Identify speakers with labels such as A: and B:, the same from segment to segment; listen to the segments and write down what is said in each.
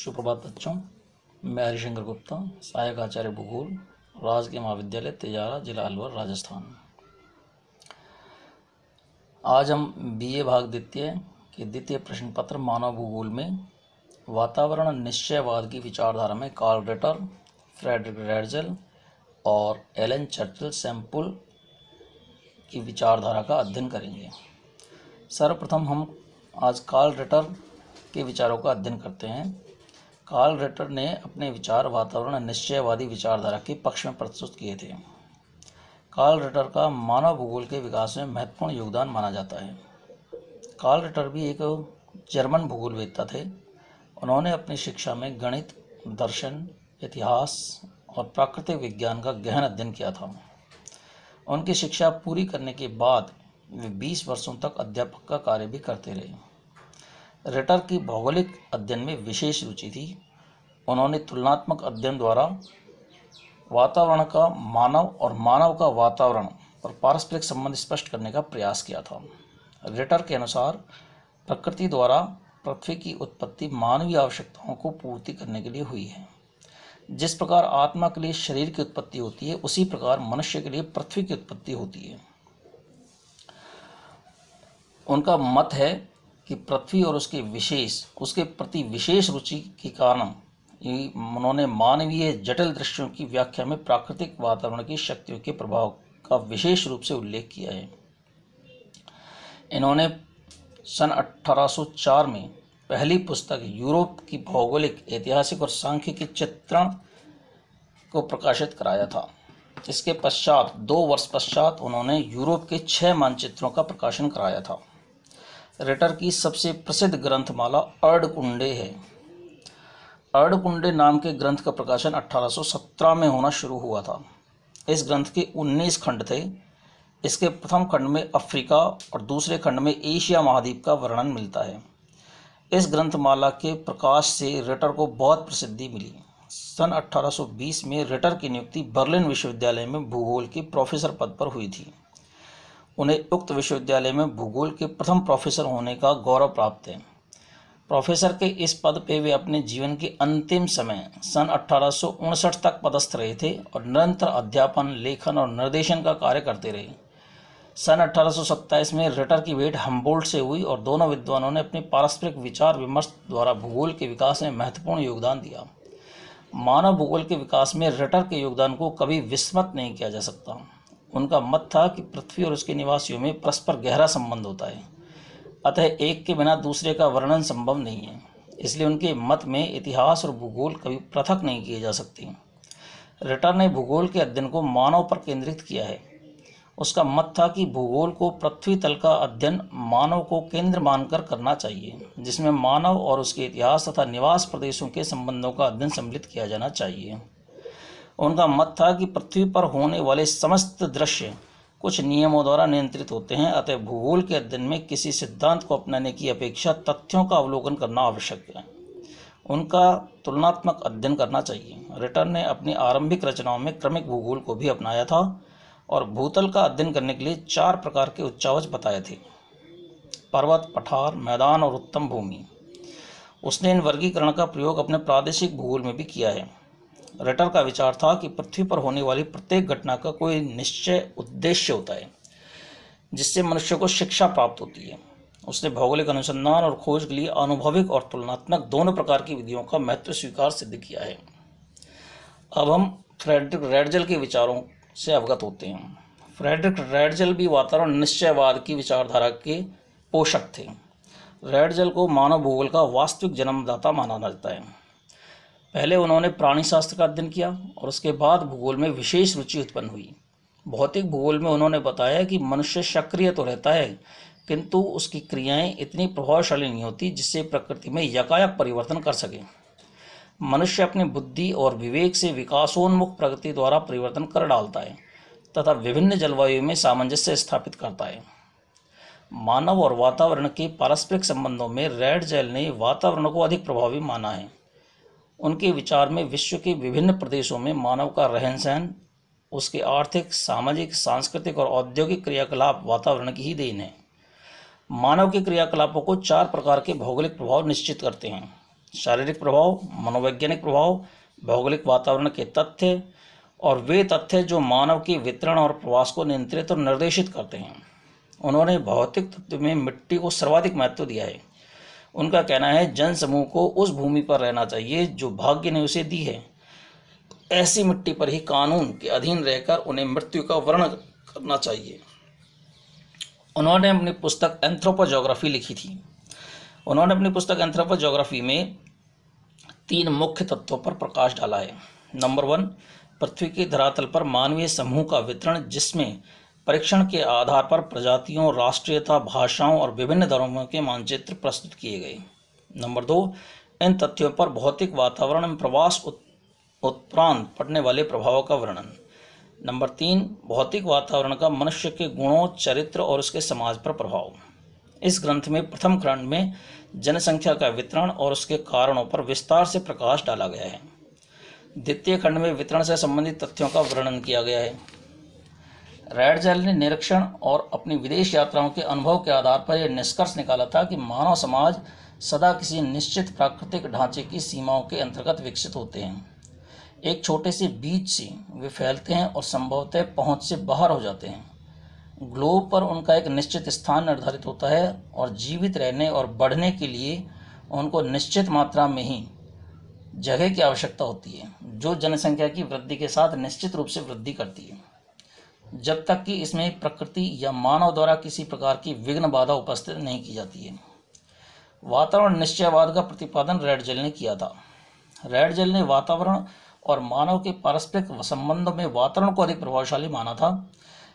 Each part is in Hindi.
A: सुप्रभात बच्चों, मैं हरिशंकर गुप्ता, सहायक आचार्य भूगोल, राजकीय महाविद्यालय तेजारा, जिला अलवर, राजस्थान। आज हम बीए भाग द्वितीय के द्वितीय प्रश्न पत्र मानव भूगोल में वातावरण निश्चयवाद की विचारधारा में कार्ल रिटर, फ्रेडरिक रैडज़ेल और एलन चर्चिल सैंपुल की विचारधारा का अध्ययन करेंगे। सर्वप्रथम हम आज कार्ल रिटर के विचारों का अध्ययन करते हैं। कार्ल रिटर ने अपने विचार वातावरण निश्चयवादी विचारधारा के पक्ष में प्रस्तुत किए थे। कार्ल रिटर का मानव भूगोल के विकास में महत्वपूर्ण योगदान माना जाता है। कार्ल रिटर भी एक जर्मन भूगोलवेत्ता थे। उन्होंने अपनी शिक्षा में गणित, दर्शन, इतिहास और प्राकृतिक विज्ञान का गहन अध्ययन किया था। उनकी शिक्षा पूरी करने के बाद वे 20 वर्षों तक अध्यापक का कार्य भी करते रहे। रिटर की भौगोलिक अध्ययन में विशेष रुचि थी। उन्होंने तुलनात्मक अध्ययन द्वारा वातावरण का मानव और मानव का वातावरण पर पारस्परिक संबंध स्पष्ट करने का प्रयास किया था। रिटर के अनुसार प्रकृति द्वारा पृथ्वी की उत्पत्ति मानवीय आवश्यकताओं को पूर्ति करने के लिए हुई है। जिस प्रकार आत्मा के लिए शरीर की उत्पत्ति होती है, उसी प्रकार मनुष्य के लिए पृथ्वी की उत्पत्ति होती है। उनका मत है कि पृथ्वी और उसके प्रति विशेष रुचि के कारण उन्होंने मानवीय जटिल दृश्यों की व्याख्या में प्राकृतिक वातावरण की शक्तियों के प्रभाव का विशेष रूप से उल्लेख किया है। इन्होंने सन 1804 में पहली पुस्तक यूरोप की भौगोलिक, ऐतिहासिक और सांख्यिकी चित्रण को प्रकाशित कराया था। इसके पश्चात 2 वर्ष पश्चात उन्होंने यूरोप के 6 मानचित्रों का प्रकाशन कराया था। रिटर की सबसे प्रसिद्ध ग्रंथमाला अर्धकुंडे है। अर्धकुंडे नाम के ग्रंथ का प्रकाशन 1817 में होना शुरू हुआ था। इस ग्रंथ के 19 खंड थे। इसके प्रथम खंड में अफ्रीका और दूसरे खंड में एशिया महाद्वीप का वर्णन मिलता है। इस ग्रंथमाला के प्रकाश से रिटर को बहुत प्रसिद्धि मिली। सन 1820 में रिटर की नियुक्ति बर्लिन विश्वविद्यालय में भूगोल के प्रोफेसर पद पर हुई थी। उन्हें उक्त विश्वविद्यालय में भूगोल के प्रथम प्रोफेसर होने का गौरव प्राप्त है। प्रोफेसर के इस पद पे वे अपने जीवन के अंतिम समय सन 1859 तक पदस्थ रहे थे और निरंतर अध्यापन, लेखन और निर्देशन का कार्य करते रहे। सन 1827 में रिटर की भेंट हम्बोल्ट से हुई और दोनों विद्वानों ने अपने पारस्परिक विचार विमर्श द्वारा भूगोल के विकास में महत्वपूर्ण योगदान दिया। मानव भूगोल के विकास में रिटर के योगदान को कभी विस्मृत नहीं किया जा सकता। उनका मत था कि पृथ्वी और उसके निवासियों में परस्पर गहरा संबंध होता है, अतः एक के बिना दूसरे का वर्णन संभव नहीं है। इसलिए उनके मत में इतिहास और भूगोल कभी पृथक नहीं किए जा सकते। रिटर ने भूगोल के अध्ययन को मानव पर केंद्रित किया है। उसका मत था कि भूगोल को पृथ्वी तल का अध्ययन मानव को केंद्र मानकर करना चाहिए, जिसमें मानव और उसके इतिहास तथा निवास प्रदेशों के संबंधों का अध्ययन सम्मिलित किया जाना चाहिए। उनका मत था कि पृथ्वी पर होने वाले समस्त दृश्य कुछ नियमों द्वारा नियंत्रित होते हैं, अतः भूगोल के अध्ययन में किसी सिद्धांत को अपनाने की अपेक्षा तथ्यों का अवलोकन करना आवश्यक है। उनका तुलनात्मक अध्ययन करना चाहिए। रिटर ने अपनी आरंभिक रचनाओं में क्रमिक भूगोल को भी अपनाया था और भूतल का अध्ययन करने के लिए 4 प्रकार के उच्चावच बताए थे: पर्वत, पठार, मैदान और उत्तम भूमि। उसने इन वर्गीकरण का प्रयोग अपने प्रादेशिक भूगोल में भी किया है। रिटर का विचार था कि पृथ्वी पर होने वाली प्रत्येक घटना का कोई निश्चय उद्देश्य होता है, जिससे मनुष्य को शिक्षा प्राप्त होती है। उसने भौगोलिक अनुसंधान और खोज के लिए अनुभविक और तुलनात्मक दोनों प्रकार की विधियों का महत्व स्वीकार सिद्ध किया है। अब हम फ्रेडरिक रैडज़ेल के विचारों से अवगत होते हैं। फ्रेडरिक रैडज़ेल भी वातावरण निश्चयवाद की विचारधारा के पोषक थे। रैडज़ेल को मानव भूगोल का वास्तविक जन्मदाता माना जाता है। पहले उन्होंने प्राणी शास्त्र का अध्ययन किया और उसके बाद भूगोल में विशेष रुचि उत्पन्न हुई। भौतिक भूगोल में उन्होंने बताया कि मनुष्य सक्रिय तो रहता है, किंतु उसकी क्रियाएं इतनी प्रभावशाली नहीं होती जिससे प्रकृति में यकायक परिवर्तन कर सके। मनुष्य अपनी बुद्धि और विवेक से विकासोन्मुख प्रगति द्वारा परिवर्तन कर डालता है तथा विभिन्न जलवायु में सामंजस्य स्थापित करता है। मानव और वातावरण के पारस्परिक संबंधों में रैडज़ेल ने वातावरण को अधिक प्रभावी माना है। उनके विचार में विश्व के विभिन्न प्रदेशों में मानव का रहन सहन, उसके आर्थिक, सामाजिक, सांस्कृतिक और औद्योगिक क्रियाकलाप वातावरण की ही देन है। मानव के क्रियाकलापों को 4 प्रकार के भौगोलिक प्रभाव निश्चित करते हैं: शारीरिक प्रभाव, मनोवैज्ञानिक प्रभाव, भौगोलिक वातावरण के तथ्य और वे तथ्य जो मानव के वितरण और प्रवास को नियंत्रित और निर्देशित करते हैं। उन्होंने भौतिक तत्व में मिट्टी को सर्वाधिक महत्व दिया है। उनका कहना है जन समूह को उस भूमि पर रहना चाहिए जो भाग्य ने उसे दी है। ऐसी मिट्टी पर ही कानून के अधीन रहकर उन्हें मृत्यु का वर्णन करना चाहिए। उन्होंने अपनी पुस्तक एंथ्रोपोजोग्राफी लिखी थी। उन्होंने अपनी पुस्तक एंथ्रोपोजोग्राफी में 3 मुख्य तत्वों पर प्रकाश डाला है। नंबर 1, पृथ्वी के धरातल पर मानवीय समूह का वितरण, जिसमें परीक्षण के आधार पर प्रजातियों, राष्ट्रीयता, भाषाओं और विभिन्न धर्मों के मानचित्र प्रस्तुत किए गए। नंबर 2, इन तथ्यों पर भौतिक वातावरण में प्रवास उपरांत पड़ने वाले प्रभावों का वर्णन। नंबर 3, भौतिक वातावरण का मनुष्य के गुणों, चरित्र और उसके समाज पर प्रभाव। इस ग्रंथ में प्रथम खंड में जनसंख्या का वितरण और उसके कारणों पर विस्तार से प्रकाश डाला गया है। द्वितीय खंड में वितरण से संबंधित तथ्यों का वर्णन किया गया है। रैडजेल ने निरीक्षण और अपनी विदेश यात्राओं के अनुभव के आधार पर यह निष्कर्ष निकाला था कि मानव समाज सदा किसी निश्चित प्राकृतिक ढांचे की सीमाओं के अंतर्गत विकसित होते हैं। एक छोटे से बीज से वे फैलते हैं और संभवतः पहुंच से बाहर हो जाते हैं। ग्लोब पर उनका एक निश्चित स्थान निर्धारित होता है और जीवित रहने और बढ़ने के लिए उनको निश्चित मात्रा में ही जगह की आवश्यकता होती है, जो जनसंख्या की वृद्धि के साथ निश्चित रूप से वृद्धि करती है, जब तक कि इसमें प्रकृति या मानव द्वारा किसी प्रकार की विघ्न बाधा उपस्थित नहीं की जाती है। वातावरण निश्चयवाद का प्रतिपादन रैडजेल ने किया था। रैडजेल ने वातावरण और मानव के पारस्परिक संबंध में वातावरण को अधिक प्रभावशाली माना था।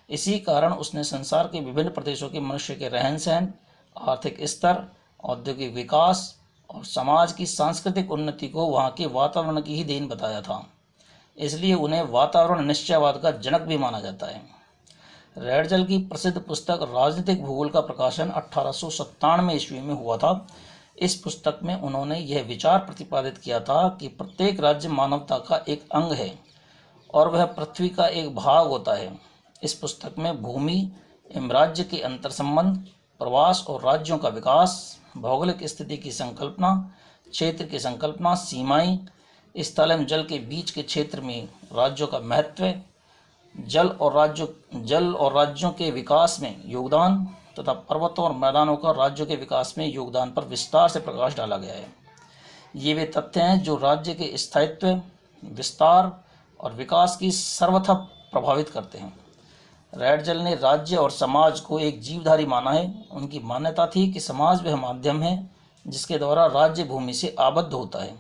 A: इसी कारण उसने संसार के विभिन्न प्रदेशों के मनुष्य के रहन सहन, आर्थिक स्तर, औद्योगिक विकास और समाज की सांस्कृतिक उन्नति को वहाँ के वातावरण की ही देन बताया था। इसलिए उन्हें वातावरण निश्चयवाद का जनक भी माना जाता है। रैडजेल की प्रसिद्ध पुस्तक राजनीतिक भूगोल का प्रकाशन 1897 ईस्वी में हुआ था। इस पुस्तक में उन्होंने यह विचार प्रतिपादित किया था कि प्रत्येक राज्य मानवता का एक अंग है और वह पृथ्वी का एक भाग होता है। इस पुस्तक में भूमि एवं राज्य के अंतर संबंध, प्रवास और राज्यों का विकास, भौगोलिक स्थिति की संकल्पना, क्षेत्र की संकल्पना, सीमाएं, स्थल एवं जल के बीच के क्षेत्र में राज्यों का महत्व, जल और राज्यों के विकास में योगदान तथा पर्वतों और मैदानों का राज्यों के विकास में योगदान पर विस्तार से प्रकाश डाला गया है। ये वे तथ्य हैं जो राज्य के स्थायित्व, विस्तार और विकास की सर्वथा प्रभावित करते हैं। रैडजेल ने राज्य और समाज को एक जीवधारी माना है। उनकी मान्यता थी कि समाज वह माध्यम है जिसके द्वारा राज्य भूमि से आबद्ध होता है।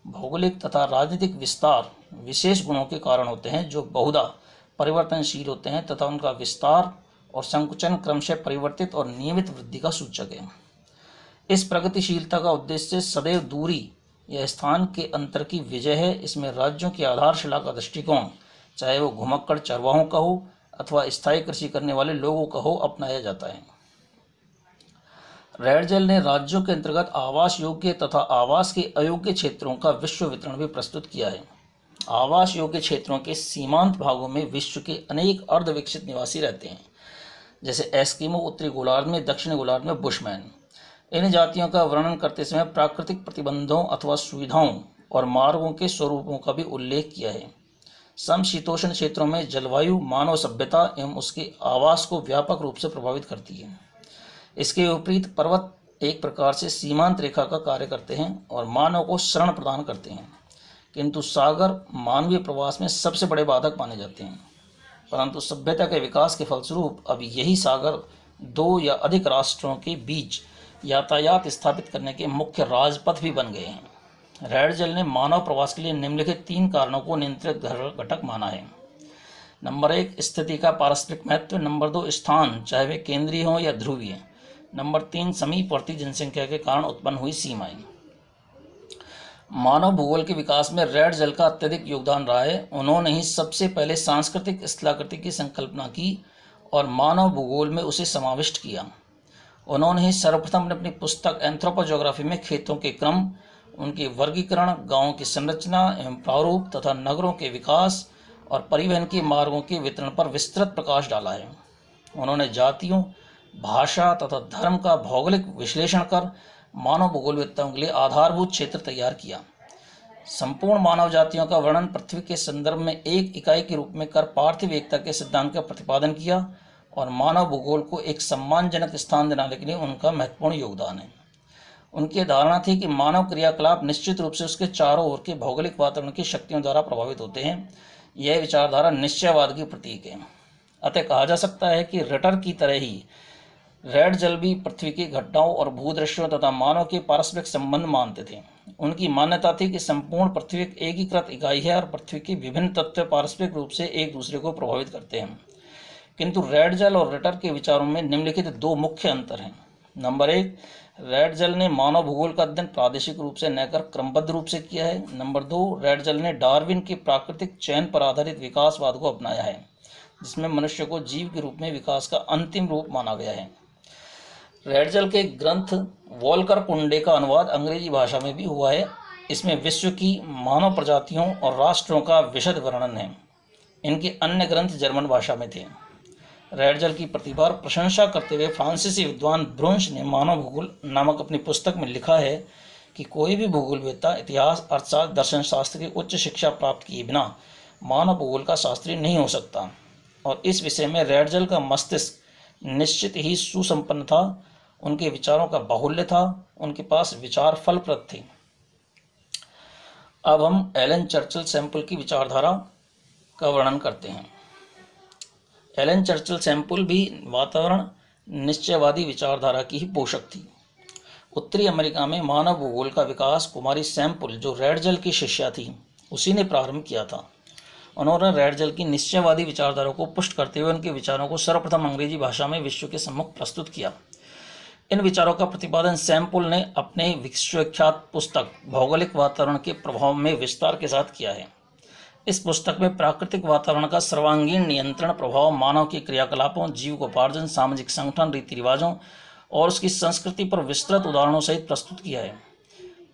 A: भौगोलिक तथा राजनीतिक विस्तार विशेष गुणों के कारण होते हैं जो बहुधा परिवर्तनशील होते हैं तथा उनका विस्तार और संकुचन क्रमशः परिवर्तित और नियमित वृद्धि का सूचक है। इस प्रगतिशीलता का उद्देश्य सदैव दूरी या स्थान के अंतर की विजय है। इसमें राज्यों की आधारशिला का दृष्टिकोण, चाहे वो घुमक्कड़ चरवाहों का हो अथवा स्थायी कृषि करने वाले लोगों का हो, अपनाया जाता है। रैडजेल ने राज्यों के अंतर्गत आवास योग्य तथा आवास के अयोग्य क्षेत्रों का विश्व वितरण भी प्रस्तुत किया है। आवास योग्य क्षेत्रों के सीमांत भागों में विश्व के अनेक अर्धविकसित निवासी रहते हैं, जैसे एस्किमो उत्तरी गोलार्ध में, दक्षिणी गोलार्ध में बुशमैन। इन जातियों का वर्णन करते समय प्राकृतिक प्रतिबंधों अथवा सुविधाओं और मार्गों के स्वरूपों का भी उल्लेख किया है। समशीतोष्ण क्षेत्रों में जलवायु मानव सभ्यता एवं उसके आवास को व्यापक रूप से प्रभावित करती है। इसके विपरीत पर्वत एक प्रकार से सीमांत रेखा का कार्य करते हैं और मानव को शरण प्रदान करते हैं, किंतु सागर मानवीय प्रवास में सबसे बड़े बाधक माने जाते हैं। परंतु सभ्यता के विकास के फलस्वरूप अब यही सागर 2 या अधिक राष्ट्रों के बीच यातायात स्थापित करने के मुख्य राजपथ भी बन गए हैं। रैडजेल ने मानव प्रवास के लिए निम्नलिखित 3 कारणों को नियंत्रित घटक माना है। नंबर 1, स्थिति का पारस्परिक महत्व। नंबर 2, स्थान, चाहे वे केंद्रीय हों या ध्रुवीय। नंबर 3, समीपवर्ती जनसंख्या के कारण उत्पन्न हुई सीमाएं। मानव भूगोल के विकास में रैडजेल का अत्यधिक योगदान रहा है। उन्होंने ही सबसे पहले सांस्कृतिक स्थलाकृति की संकल्पना की और मानव भूगोल में उसे समाविष्ट किया। उन्होंने ही सर्वप्रथम अपनी पुस्तक एंथ्रोपोजोग्राफी में खेतों के क्रम, उनके वर्गीकरण, गांवों की संरचना एवं प्रारूप तथा नगरों के विकास और परिवहन के मार्गों के वितरण पर विस्तृत प्रकाश डाला है। उन्होंने जातियों, भाषा तथा धर्म का भौगोलिक विश्लेषण कर मानव भूगोलवेत्ताओं के लिए आधारभूत क्षेत्र तैयार किया। संपूर्ण मानव जातियों का वर्णन पृथ्वी के संदर्भ में एक इकाई के रूप में कर पार्थिव एकता के सिद्धांत का प्रतिपादन किया और मानव भूगोल को एक सम्मानजनक स्थान दिलाने के लिए उनका महत्वपूर्ण योगदान है। उनकी धारणा थी कि मानव क्रियाकलाप निश्चित रूप से उसके चारों ओर के भौगोलिक वातावरण की शक्तियों द्वारा प्रभावित होते हैं। यह विचारधारा निश्चयवाद की प्रतीक है। अतः कहा जा सकता है कि रिटर की तरह ही रैडजल भी पृथ्वी की घटनाओं और भूदृश्यों तथा मानव के पारस्परिक संबंध मानते थे। उनकी मान्यता थी कि संपूर्ण पृथ्वी एक एकीकृत इकाई है और पृथ्वी के विभिन्न तत्व पारस्परिक रूप से एक दूसरे को प्रभावित करते हैं। किंतु रैडजल और रिटर के विचारों में निम्नलिखित दो मुख्य अंतर हैं। नंबर 1, रैडजल ने मानव भूगोल का अध्ययन प्रादेशिक रूप से न कर क्रमबद्ध रूप से किया है। नंबर 2, रैडजल ने डार्विन के प्राकृतिक चयन पर आधारित विकासवाद को अपनाया है, जिसमें मनुष्य को जीव के रूप में विकास का अंतिम रूप माना गया है। रैडजल के ग्रंथ वॉल्कर कुंडे का अनुवाद अंग्रेजी भाषा में भी हुआ है। इसमें विश्व की मानव प्रजातियों और राष्ट्रों का विशद वर्णन है। इनके अन्य ग्रंथ जर्मन भाषा में थे। रैडजल की प्रतिभा और प्रशंसा करते हुए फ्रांसीसी विद्वान ब्रुंश ने मानव भूगोल नामक अपनी पुस्तक में लिखा है कि कोई भी भूगोलवेत्ता इतिहास, अर्थशास्त्र, दर्शन शास्त्र की उच्च शिक्षा प्राप्त किए बिना मानव भूगोल का शास्त्री नहीं हो सकता। और इस विषय में रैडजल का मस्तिष्क निश्चित ही सुसंपन्न था। उनके विचारों का बाहुल्य था। उनके पास विचार फलप्रद थे। अब हम एलन चर्चिल सैंपल की विचारधारा का वर्णन करते हैं। एलन चर्चिल सैंपल भी वातावरण निश्चयवादी विचारधारा की ही पोषक थी। उत्तरी अमेरिका में मानव भूगोल का विकास कुमारी सैंपल, जो रैडजल की शिष्या थी, उसी ने प्रारंभ किया था। उन्होंने रैडजल की निश्चयवादी विचारधारा को पुष्ट करते हुए उनके विचारों को सर्वप्रथम अंग्रेजी भाषा में विश्व के सम्मुख प्रस्तुत किया। इन विचारों का प्रतिपादन सैंपल ने अपने विश्वविख्यात पुस्तक भौगोलिक वातावरण के प्रभाव में विस्तार के साथ किया है। इस पुस्तक में प्राकृतिक वातावरण का सर्वांगीण नियंत्रण प्रभाव मानव के क्रियाकलापों, जीविकोपार्जन, सामाजिक संगठन, रीति रिवाजों और उसकी संस्कृति पर विस्तृत उदाहरणों सहित प्रस्तुत किया है।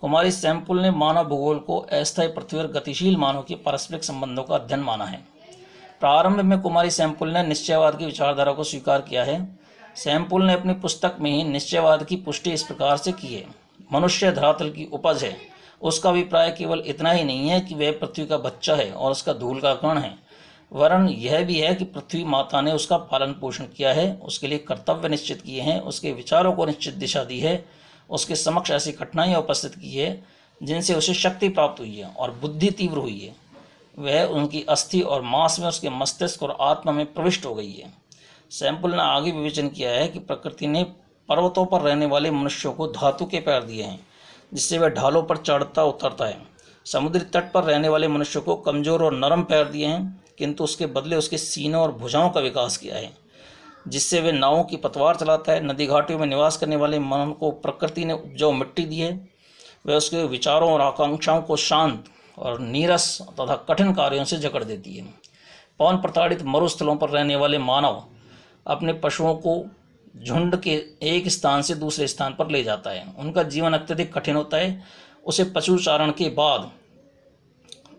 A: कुमारी सैंपल ने मानव भूगोल को अस्थायी पृथ्वी और गतिशील मानव के पारस्परिक संबंधों का अध्ययन माना है। प्रारंभ में कुमारी सैंपल ने निश्चयवाद की विचारधारा को स्वीकार किया है। सैंपल ने अपनी पुस्तक में ही निश्चयवाद की पुष्टि इस प्रकार से की है: मनुष्य धरातल की उपज है। उसका अभिप्राय केवल इतना ही नहीं है कि वह पृथ्वी का बच्चा है और उसका धूल का कण है, वरन यह भी है कि पृथ्वी माता ने उसका पालन पोषण किया है, उसके लिए कर्तव्य निश्चित किए हैं, उसके विचारों को निश्चित दिशा दी है, उसके समक्ष ऐसी कठिनाइयाँ उपस्थित की है जिनसे उसे शक्ति प्राप्त हुई है और बुद्धि तीव्र हुई है। वह उनकी अस्थि और मांस में उसके मस्तिष्क और आत्मा में प्रविष्ट हो गई है। सैंपल ने आगे विवेचन किया है कि प्रकृति ने पर्वतों पर रहने वाले मनुष्यों को धातु के पैर दिए हैं, जिससे वह ढालों पर चढ़ता उतरता है। समुद्री तट पर रहने वाले मनुष्यों को कमजोर और नरम पैर दिए हैं, किंतु उसके बदले उसके सीनों और भुजाओं का विकास किया है, जिससे वे नावों की पतवार चलाता है। नदी घाटियों में निवास करने वाले मन को प्रकृति ने उपजाऊ मिट्टी दी है। वह उसके विचारों और आकांक्षाओं को शांत और नीरस तथा कठिन कार्यों से जकड़ देती है। पवन प्रताड़ित मरुस्थलों पर रहने वाले मानव अपने पशुओं को झुंड के एक स्थान से दूसरे स्थान पर ले जाता है। उनका जीवन अत्यधिक कठिन होता है। उसे पशुचारण के बाद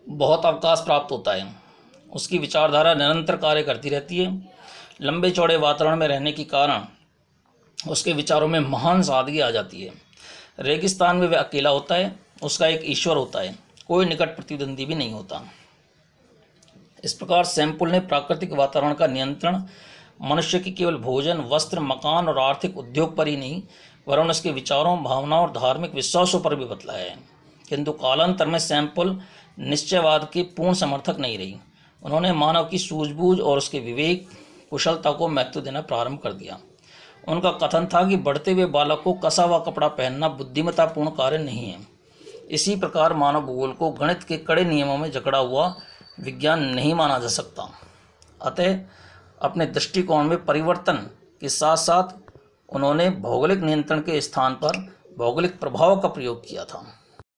A: बहुत अवकाश प्राप्त होता है। उसकी विचारधारा निरंतर कार्य करती रहती है। लंबे चौड़े वातावरण में रहने के कारण उसके विचारों में महान सादगी आ जाती है। रेगिस्तान में वह अकेला होता है। उसका एक ईश्वर होता है, कोई निकट प्रतिद्वंदी भी नहीं होता। इस प्रकार सैंपल ने प्राकृतिक वातावरण का नियंत्रण मनुष्य की केवल भोजन, वस्त्र, मकान और आर्थिक उद्योग पर ही नहीं, वरन उसके विचारों, भावनाओं और धार्मिक विश्वासों पर भी बतलाया है। किंतु कालांतर में सैंपल निश्चयवाद के पूर्ण समर्थक नहीं रही। उन्होंने मानव की सूझबूझ और उसके विवेक, कुशलता को महत्व देना प्रारंभ कर दिया। उनका कथन था कि बढ़ते हुए बालक को कसा हुआ कपड़ा पहनना बुद्धिमत्तापूर्ण कार्य नहीं है। इसी प्रकार मानव भूगोल को गणित के कड़े नियमों में जकड़ा हुआ विज्ञान नहीं माना जा सकता। अतः अपने दृष्टिकोण में परिवर्तन के साथ साथ उन्होंने भौगोलिक नियंत्रण के स्थान पर भौगोलिक प्रभाव का प्रयोग किया था।